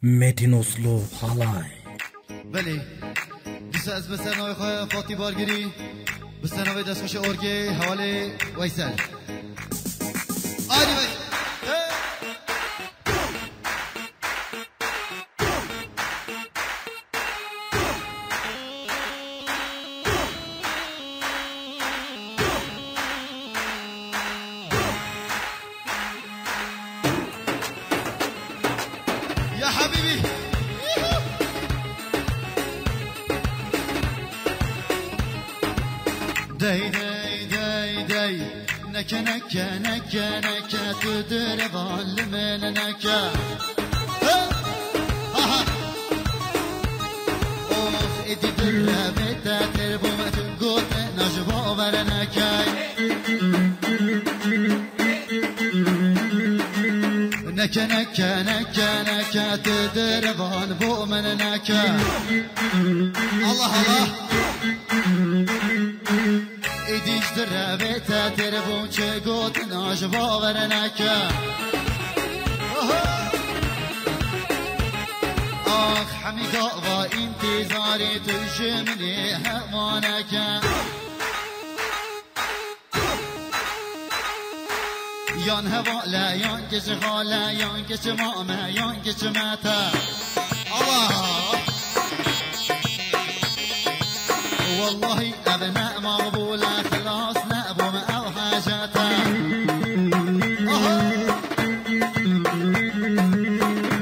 Metin Oslo halay. بله دوست از به سنای خواه فاتی بارگیری به سنای دستخوش ارگه حواله ویسل آری وی یا حبیبی دی دی دی دی نکه نکه نکه نکه تو در والمن نکه اوخ ایدی در بیتا تر بومت گوت نجبا ور نکه نکه نکه نکه نکه تو در وال بومن نکه الله الله ایدیش در بیتا تر بوم چه گوت نجبا ور نکه آخ حمیقا و انتظاری تو شملی همانکه یان هوالا یان کش خالا یان کش ماما یان کش ماتا الله والله ابناء مقبولة خلاص نأبو ما او حاجاتا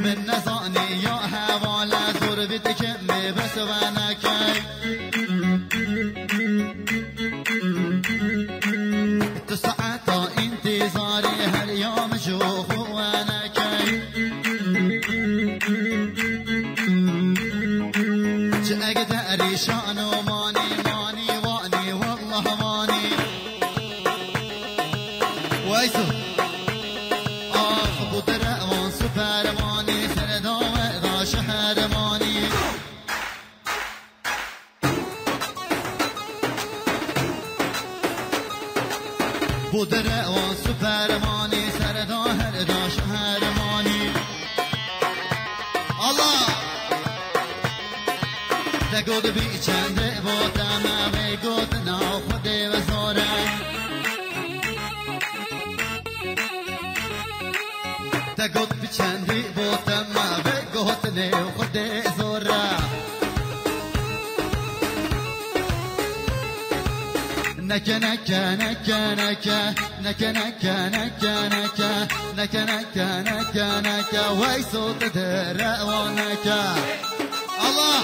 من نصاني يا هوالا زور بتكمي بس وانا كاي تسعة انتظاري هاليوم شوف وانا كاي اقدر ريشان وماني ماني واني والله ماني ويسو اخ بودر وان سوبر ماني سردام اذا شهر ماني بودر وان سوبر ماني سردام اذا شهر ماني الله تقول بي چند بوتا ما بيقوت ناو خدي وزورا تقول بي چند بوتا ما بيقوت ناو خدي زورا نكا نكا نكا نكا نكا نكا نكا نكا نكا نكا نكا نكا ويسو تدرى ونكا الله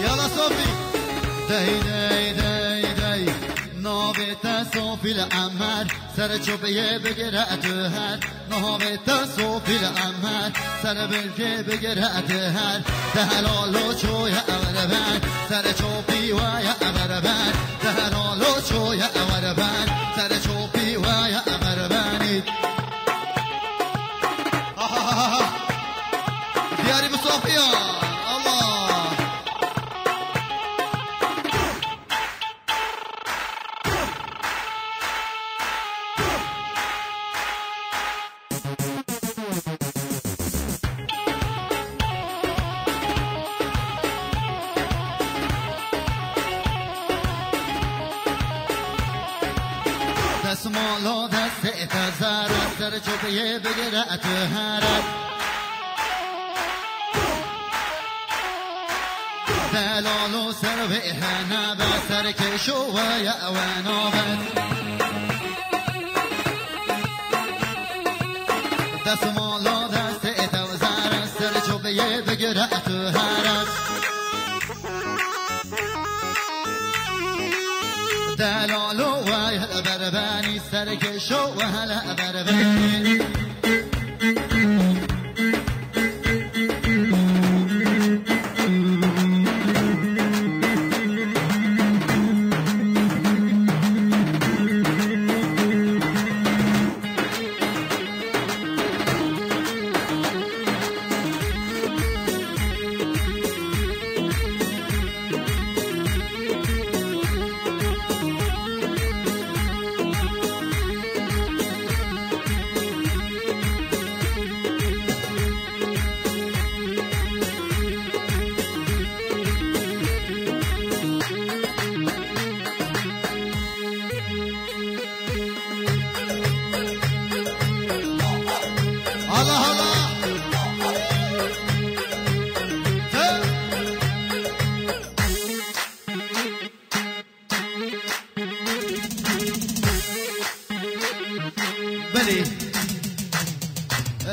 يلا صوفي داي داي داي داي نوبتا صوفي الأمر سر چوبيه بگرات هر نوبتا صوفي الأمر سر بلکه بگرات هر دهلالو چویا اوربن سر چوبی ویا اوربن دهلالو چویا اوربن سر چوبی ویا اوربن دیاری مصوفیا دستمالو دست اتزارت سر چوبیه بگرات هرد دلالو سر ویحنا به سر کشو و یعوانابت دستمالو دست اتزارت سر چوبیه بگرات هرد دلالو و بربانی سرکشو و هلا بربانی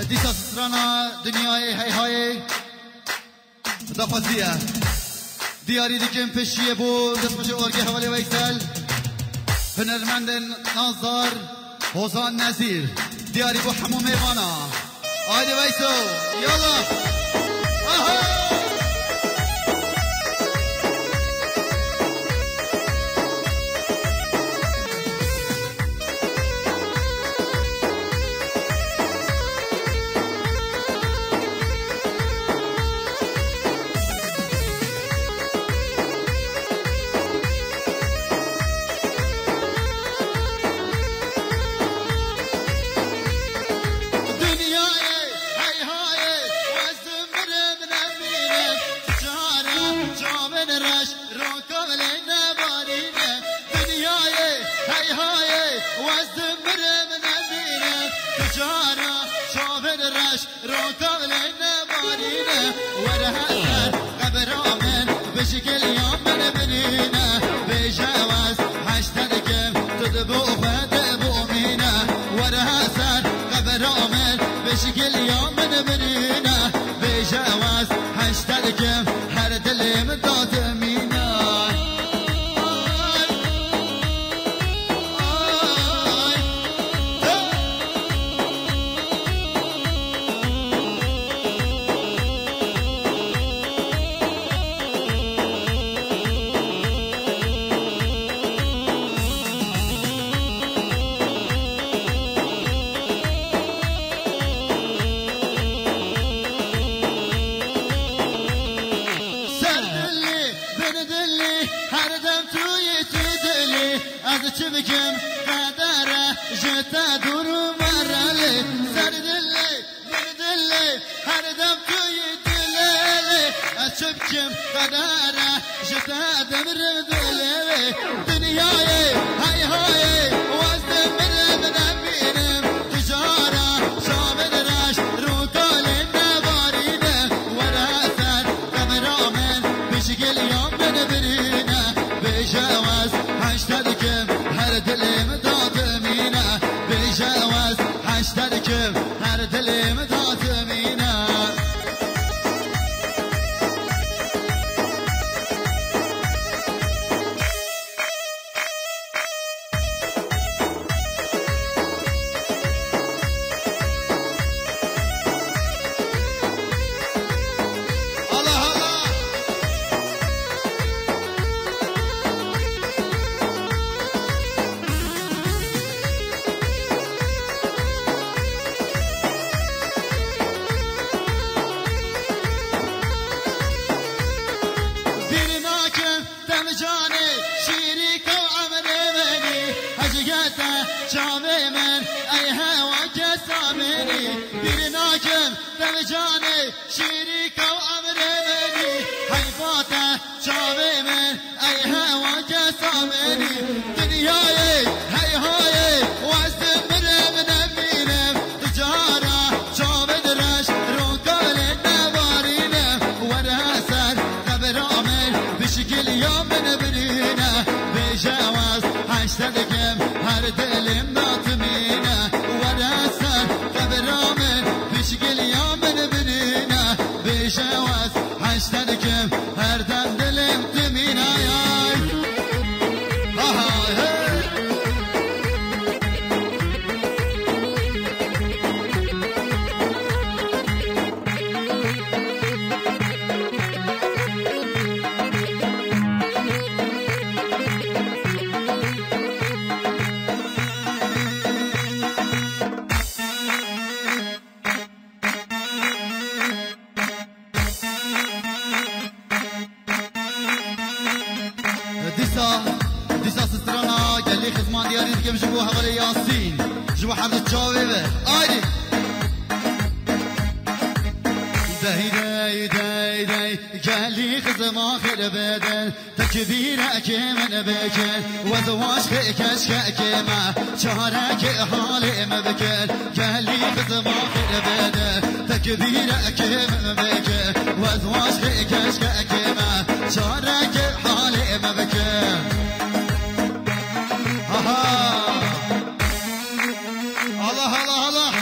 دیسا سترانا دنیای هی های دفازیه دیاری دیگم پشیه بود دست بشه ارگه حوالی ویسل هنرمند نازدار حوزان نزیر دیاری بو همو میوانا آیدی ویسو یالا آها بشكل يوم من برينا بجواز هشتركم هر دلي مدات مينا بكم قدره جتا دور مرالي سر دلي من دلي هر دم توي دلي اشبكم قدره جتا دمر دلي دنياي هاي هاي وازدم من بينم تجاره شامل راش روكال النبارينه وراسر كاميرامن بشكل يوم من برينه بجواز هشتركم هر دلي مدات مينا بجواز هشتركم هر دلي مدات مينا جاني شريك وأمر مني حيفاته شامي من أي هوا جسامني دنياي هاي هاي واستمر من أمينه تجارة شامي درش روكال النبارينه وراسر قبر عمل بشكل يوم من برينه بجواز هشتركم هر دلم ناطمينه وراسر قبر عمل بشكل يوم بجواز هشتركم هر دم دلم تمينا ياي ديسا سترانا قال لي خزمان دياري دكم جبو حوالي ياسين جبو حرد تشاوي ايدي داي داي داي داي قال لي خزمان خير بدل تكبير من بكل وزواج خيكش كأكيمة شهرك حالي مبكل قال لي خزمان خير بدل تكبير من بكل وزواج خيكش كأكيمة شهرك حالي مبكل الله الله الله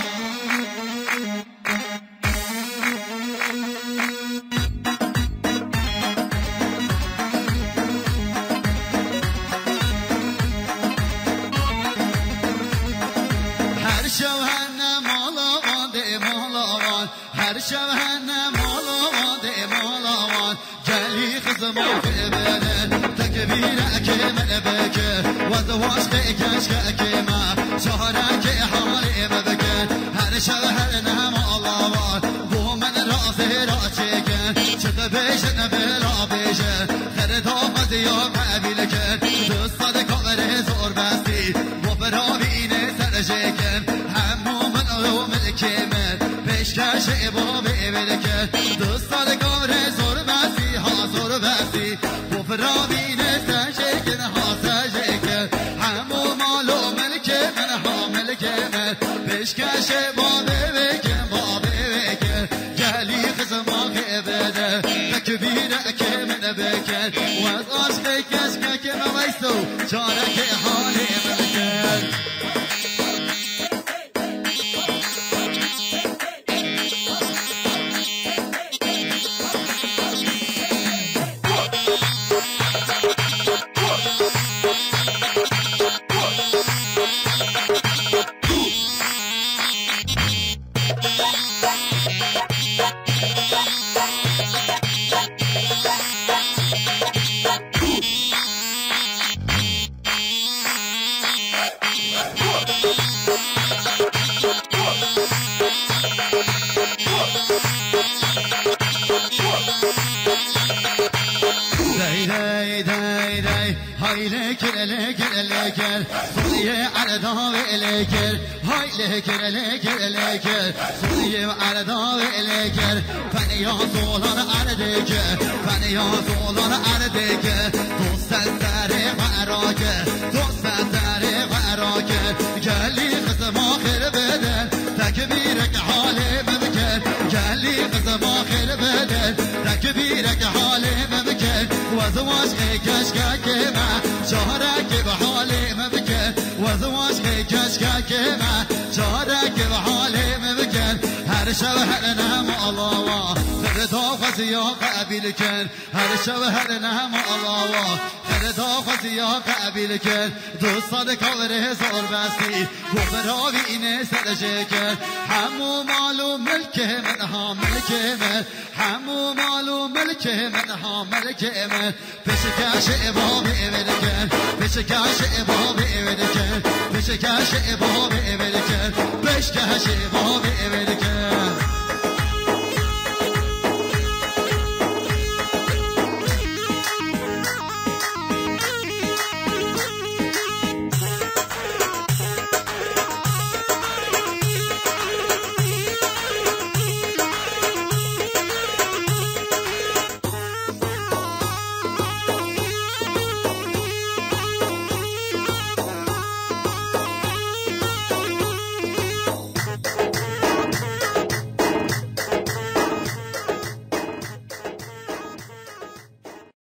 هر شب هنم مالاوان ده مالاوان گلی خزما ببنن تکبیر اکمل بکر و زواج کش کما شهرک حال بکر هر شب هنم مالاوان بو من رازه را چکن چه بشن بلا بشه خردا مزیا قبیل کر دوست کار زور بستی و براوینه سر شکن همو من او ملکمه پیشکش باب بلکر دوستان کار زور بستی ها زور بستی و براوینه سر شکن ها سر شکن همو مالو ملکمه ها ملکمه پیشکش باب بکن باب بکن گلی خزما بده تکبیر اکمل بکن و از عشق کشک که مویسو چارک حالی بکن لكر صلي على ضاوي لكر هاي لكر لكر لكر صلي على ضاوي لكر فني صولان على دكر فني صولان على دكر دوست التاريخ وراك دوست التاريخ وراك قال لي قسم اخر بدل تكبيرك حالي مبكر قال لي قسم اخر بدل تكبيرك حالي مبكر وزواج كشكك ما شهرك بحالي مبكر وزواج كشكك ما شهرك بحالي مبكر هر شب هر نام الله خردا خزيا قبيل كن هر شب هر نام الله خردا خزيا قبيل كن دوستان کار زور بستی گفراوی اینه سرشکن همو مالو ملک من ها ملک من همو مالو ملک من ها ملک من پیشکش اباب ابلکن پیشکش اباب ابلکن پیشکش اباب ابلکن پیشکش اباب ابلکن